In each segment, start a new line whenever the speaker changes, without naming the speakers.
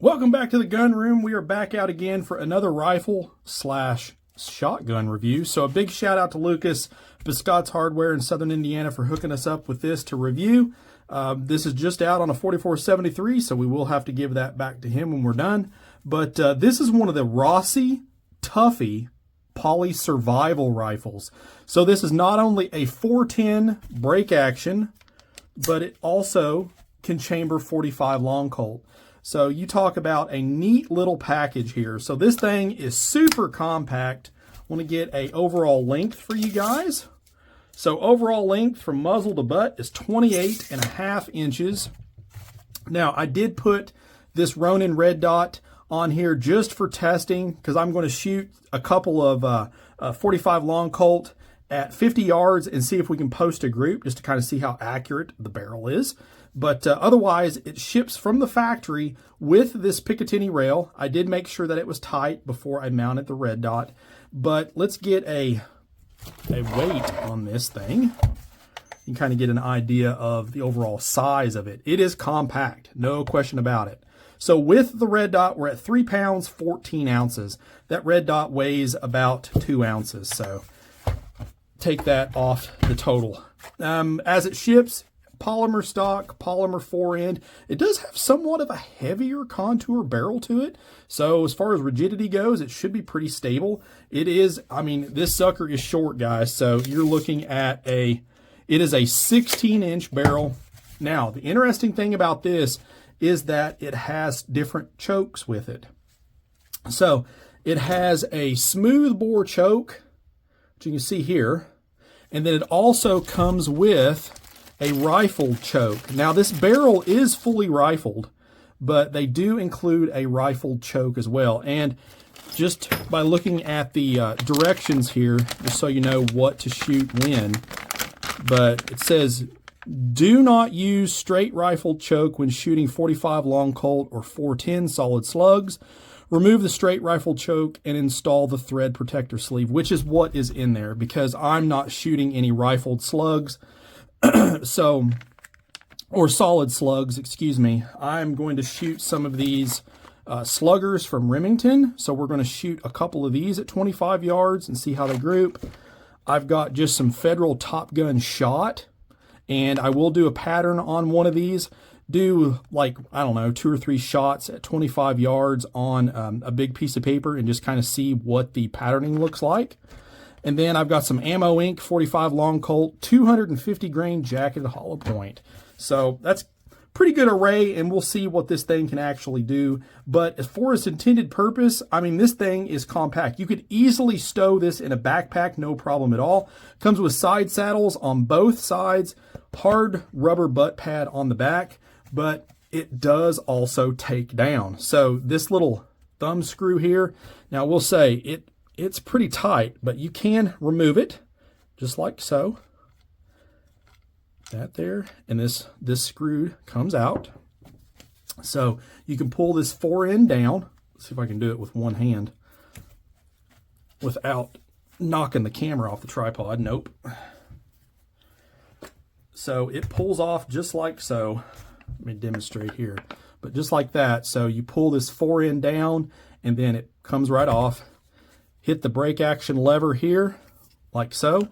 Welcome back to the gun room. We are back out again for another rifle slash shotgun review. So a big shout out to Lucas, Biscott's Hardware in Southern Indiana, for hooking us up with this to review. This is just out on a 4473, so we will have to give that back to him when we're done. But this is one of the Rossi Tuffy Poly Survival rifles. So this is not only a 410 break action, but it also can chamber 45 long Colt. So you talk about a neat little package here. So this thing is super compact. I want to get a overall length for you guys. So overall length from muzzle to butt is 28.5 inches. Now I did put this Ronin red dot on here just for testing because I'm going to shoot a couple of 45 long Colt at 50 yards and see if we can post a group just to kind of see how accurate the barrel is. But otherwise, it ships from the factory with this Picatinny rail. I did make sure that it was tight before I mounted the red dot. But let's get a weight on this thing. You can kind of get an idea of the overall size of it. It is compact, no question about it. So with the red dot, we're at 3 pounds, 14 ounces. That red dot weighs about 2 ounces. So take that off the total. As it ships, polymer stock, polymer forend. It does have somewhat of a heavier contour barrel to it. So as far as rigidity goes, it should be pretty stable. It is, I mean, this sucker is short, guys. So you're looking at it is a 16-inch barrel. Now, the interesting thing about this is that it has different chokes with it. So it has a smooth bore choke, which you can see here. And then it also comes with a rifled choke. Now this barrel is fully rifled, but they do include a rifled choke as well. And just by looking at the directions here, just so you know what to shoot when, but it says, do not use straight rifled choke when shooting 45 long Colt or 410 solid slugs. Remove the straight rifle choke and install the thread protector sleeve, which is what is in there because I'm not shooting any rifled slugs. So, or solid slugs, excuse me. I'm going to shoot some of these sluggers from Remington. So we're going to shoot a couple of these at 25 yards and see how they group. I've got just some Federal Top Gun shot, and I will do a pattern on one of these. Do like, I don't know, 2 or 3 shots at 25 yards on a big piece of paper and just kind of see what the patterning looks like. And then I've got some Ammo Inc. 45 long Colt, 250 grain jacketed hollow point. So that's pretty good array, and we'll see what this thing can actually do. But as for its intended purpose, I mean, this thing is compact. You could easily stow this in a backpack, no problem at all. Comes with side saddles on both sides, hard rubber butt pad on the back, but it does also take down. So this little thumb screw here, now we'll say it's pretty tight, but you can remove it just like so. That there, and this screw comes out. So you can pull this forend down. Let's see if I can do it with one hand without knocking the camera off the tripod. Nope. So it pulls off just like so. Let me demonstrate here. But just like that. So you pull this forend down and then it comes right off. Hit the break action lever here, like so,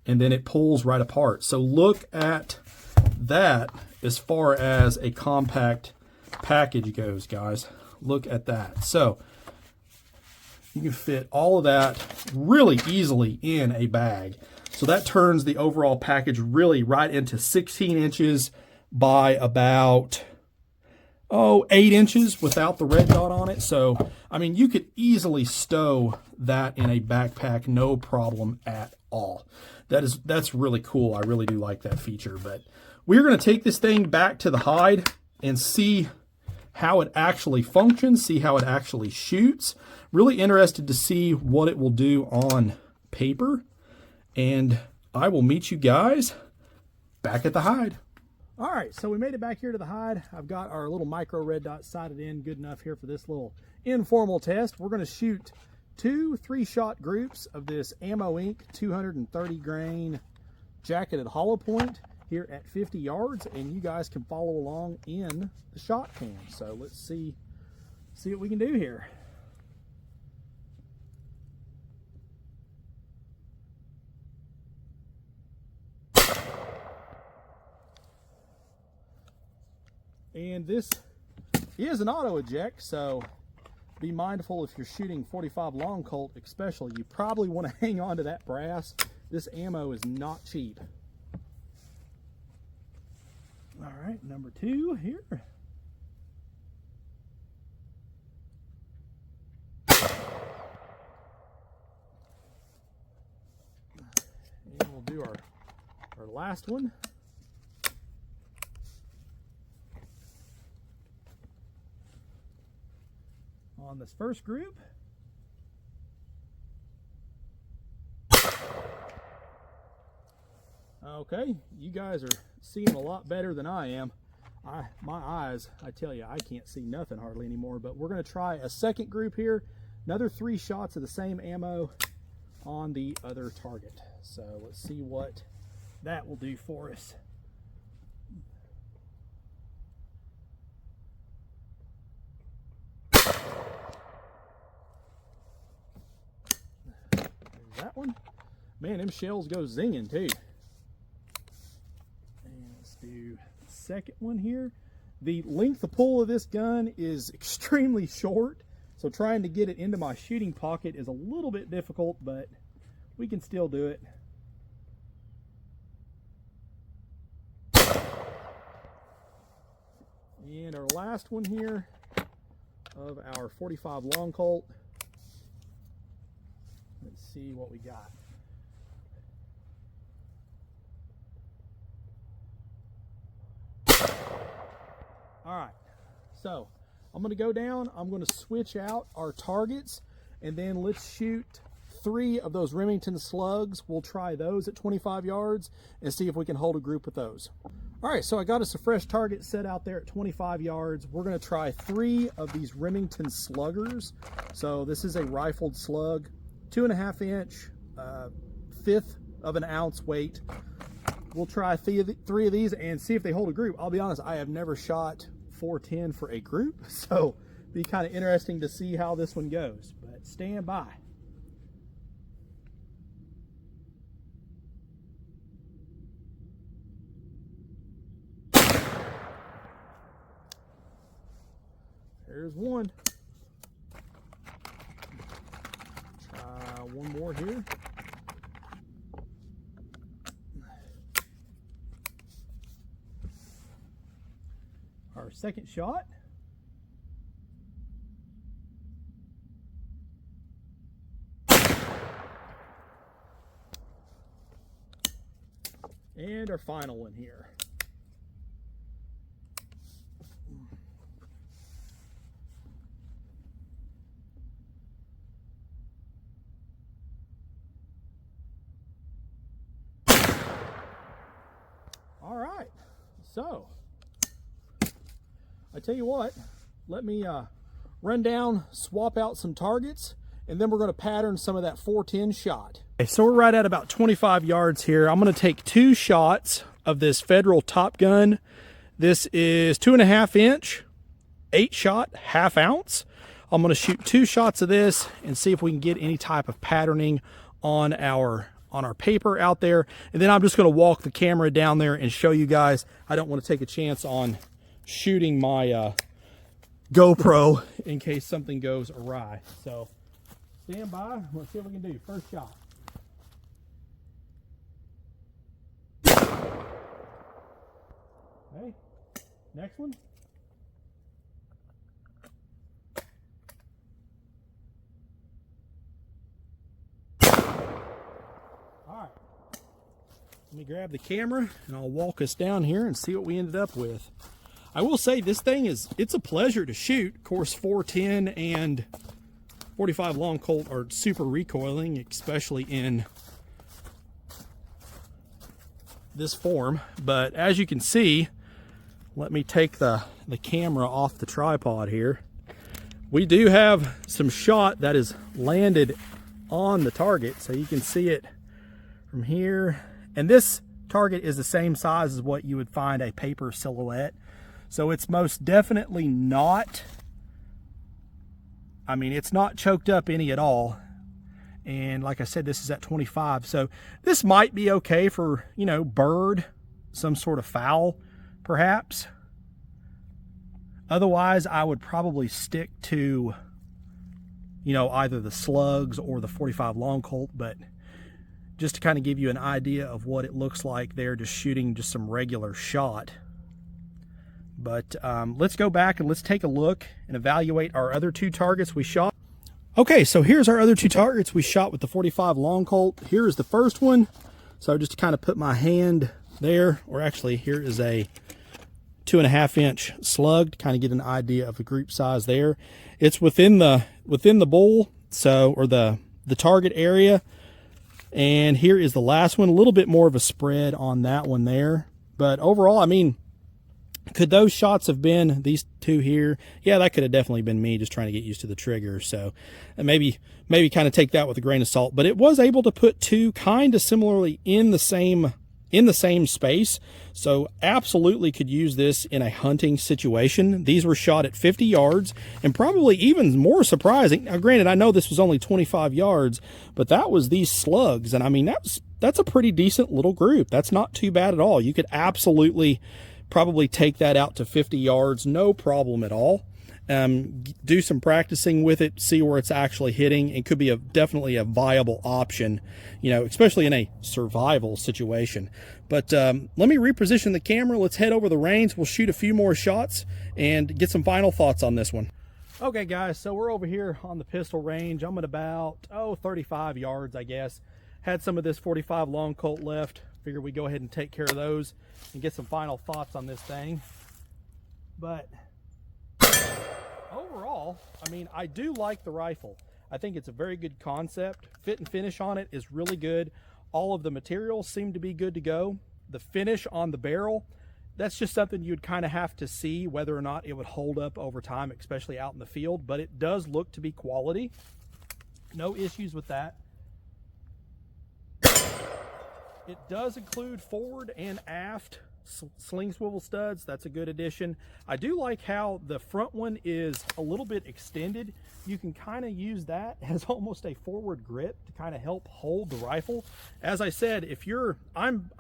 and then it pulls right apart. So look at that as far as a compact package goes, guys. Look at that. So you can fit all of that really easily in a bag. So that turns the overall package really right into 16 inches by about 8 inches without the red dot on it. So, I mean, you could easily stow that in a backpack, no problem at all. That's really cool. I really do like that feature. But we're going to take this thing back to the hide and see how it actually functions, see how it actually shoots. Really interested to see what it will do on paper. And I will meet you guys back at the hide. All right, so we made it back here to the hide. I've got our little micro red dot sighted in good enough here for this little informal test. We're going to shoot 2 3-shot groups of this Ammo Inc. 230 grain jacketed hollow point here at 50 yards, and you guys can follow along in the shot cam. So let's see See what we can do here. And this is an auto eject, so be mindful if you're shooting 45 long Colt especially, you probably want to hang on to that brass. This ammo is not cheap. All right, number 2 here. And we'll do our last one. On this first group. Okay, you guys are seeing a lot better than I am. My eyes, I tell you, I can't see nothing hardly anymore, but we're going to try a second group here. Another 3 shots of the same ammo on the other target. So let's see what that will do for us. That one, man, them shells go zinging too. And let's do the second one here. The length of pull of this gun is extremely short, so trying to get it into my shooting pocket is a little bit difficult, but we can still do it. And our last one here of our 45 long Colt. Let's see what we got. All right, so I'm going to go down. I'm going to switch out our targets, and then let's shoot 3 of those Remington slugs. We'll try those at 25 yards and see if we can hold a group with those. All right, so I got us a fresh target set out there at 25 yards. We're going to try 3 of these Remington sluggers. So this is a rifled slug, 2.5 inch, 1/5 of an ounce weight. We'll try 3 of these and see if they hold a group. I'll be honest, I have never shot 410 for a group, so it'll be kind of interesting to see how this one goes, but stand by. There's one. Try one more here. Our second shot. And our final one here. All right, so I tell you what, let me run down, swap out some targets, and then we're going to pattern some of that 410 shot. Okay, so we're right at about 25 yards here. I'm going to take 2 shots of this Federal Top Gun. This is 2.5 inch, 8 shot, 1/2 ounce. I'm going to shoot 2 shots of this and see if we can get any type of patterning on our paper out there. And then I'm just going to walk the camera down there and show you guys. I don't want to take a chance on shooting my GoPro in case something goes awry. So stand by. Let's see what we can do. First shot. Okay. Next one. All right. Let me grab the camera and I'll walk us down here and see what we ended up with. I will say this thing it's a pleasure to shoot. Of course, 410 and 45 long Colt are super recoiling, especially in this form. But as you can see, let me take the camera off the tripod here. We do have some shot that is landed on the target, so you can see it from here. And this target is the same size as what you would find a paper silhouette. So it's most definitely not I mean, it's not choked up any at all. And like I said, this is at 25. So this might be okay for, you know, bird, some sort of fowl, perhaps. Otherwise, I would probably stick to, you know, either the slugs or the 45 long Colt. But just to kind of give you an idea of what it looks like there, just shooting just some regular shot. But let's go back and let's take a look and evaluate our other 2 targets we shot. Okay, so here's our other 2 targets we shot with the 45 long Colt. Here is the first one. So just to kind of put my hand there, or actually here is a 2.5 inch slug to kind of get an idea of the group size there. It's within the bull, so, or the target area. And here is the last one, a little bit more of a spread on that one there. But overall, I mean, could those shots have been these 2 here? Yeah, that could have definitely been me just trying to get used to the trigger. So maybe kind of take that with a grain of salt. But it was able to put 2 kind of similarly in the same space. So absolutely could use this in a hunting situation. These were shot at 50 yards, and probably even more surprising. Now, granted, I know this was only 25 yards, but that was these slugs. And I mean, that's a pretty decent little group. That's not too bad at all. You could absolutely probably take that out to 50 yards, no problem at all. Do some practicing with it, see where it's actually hitting. It could be definitely a viable option, you know, especially in a survival situation. But let me reposition the camera. Let's head over the range. We'll shoot a few more shots and get some final thoughts on this one. Okay, guys, so we're over here on the pistol range. I'm at about 35 yards, I guess. Had some of this 45 long Colt left. Figure we go ahead and take care of those and get some final thoughts on this thing. But overall, I mean, I do like the rifle. I think it's a very good concept. Fit and finish on it is really good. All of the materials seem to be good to go. The finish on the barrel, that's just something you'd kind of have to see whether or not it would hold up over time, especially out in the field. But it does look to be quality. No issues with that. It does include forward and aft sling swivel studs. That's a good addition. I do like how the front one is a little bit extended. You can kind of use that as almost a forward grip to kind of help hold the rifle. As I said, if you're, I'm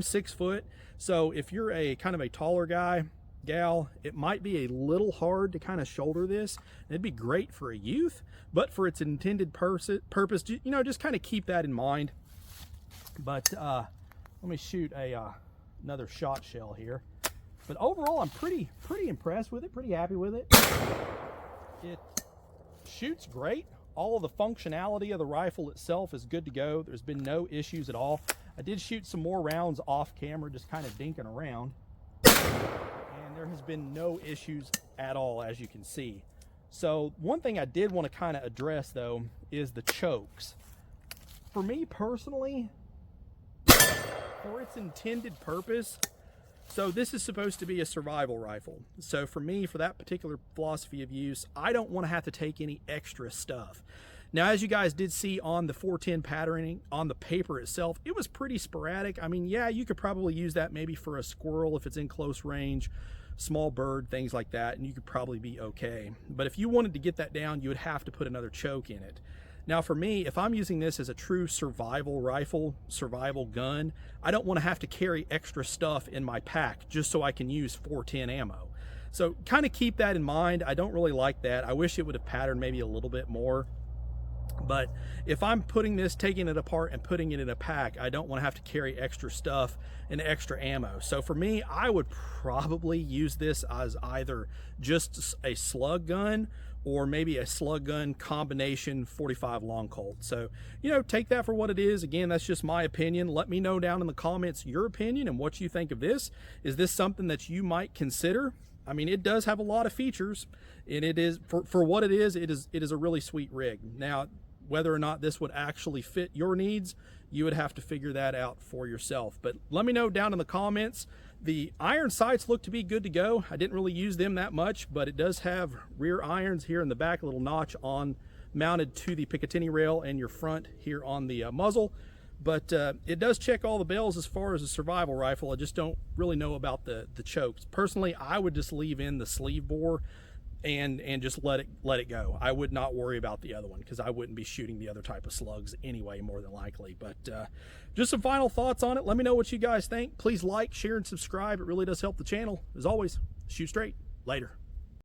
6 foot, so if you're a kind of a taller guy, gal, it might be a little hard to kind of shoulder this. It'd be great for a youth, but for its intended purpose, you know, just kind of keep that in mind. But let me shoot another shot shell here. But overall, I'm pretty impressed with it, pretty happy with it. It shoots great. All of the functionality of the rifle itself is good to go. There's been no issues at all. I did shoot some more rounds off camera, just kind of dinking around. And there has been no issues at all, as you can see. So one thing I did want to kind of address, though, is the chokes. For me personally, for its intended purpose, so this is supposed to be a survival rifle. So for me, for that particular philosophy of use, I don't want to have to take any extra stuff. Now, as you guys did see on the 410 patterning on the paper itself, it was pretty sporadic. I mean, yeah, you could probably use that maybe for a squirrel if it's in close range, small bird, things like that, and you could probably be okay. But if you wanted to get that down, you would have to put another choke in it. Now for me, if I'm using this as a true survival rifle, survival gun, I don't want to have to carry extra stuff in my pack just so I can use 410 ammo. So kind of keep that in mind. I don't really like that. I wish it would have patterned maybe a little bit more. But if I'm putting this, taking it apart and putting it in a pack, I don't want to have to carry extra stuff and extra ammo. So for me, I would probably use this as either just a slug gun or maybe a slug gun combination 45 long Colt. So, you know, take that for what it is. Again, that's just my opinion. Let me know down in the comments your opinion and what you think of this. Is this something that you might consider? I mean, it does have a lot of features, and it is, for what it is a really sweet rig. Now, whether or not this would actually fit your needs, you would have to figure that out for yourself. But let me know down in the comments. The iron sights look to be good to go. I didn't really use them that much, but it does have rear irons here in the back, a little notch on mounted to the Picatinny rail and your front here on the muzzle. But it does check all the bells as far as a survival rifle. I just don't really know about the chokes. Personally, I would just leave in the sleeve bore and just let it go. I would not worry about the other one because I wouldn't be shooting the other type of slugs anyway, more than likely. But just some final thoughts on it. Let me know what you guys think. Please like, share, and subscribe. It really does help the channel. As always, shoot straight. Later.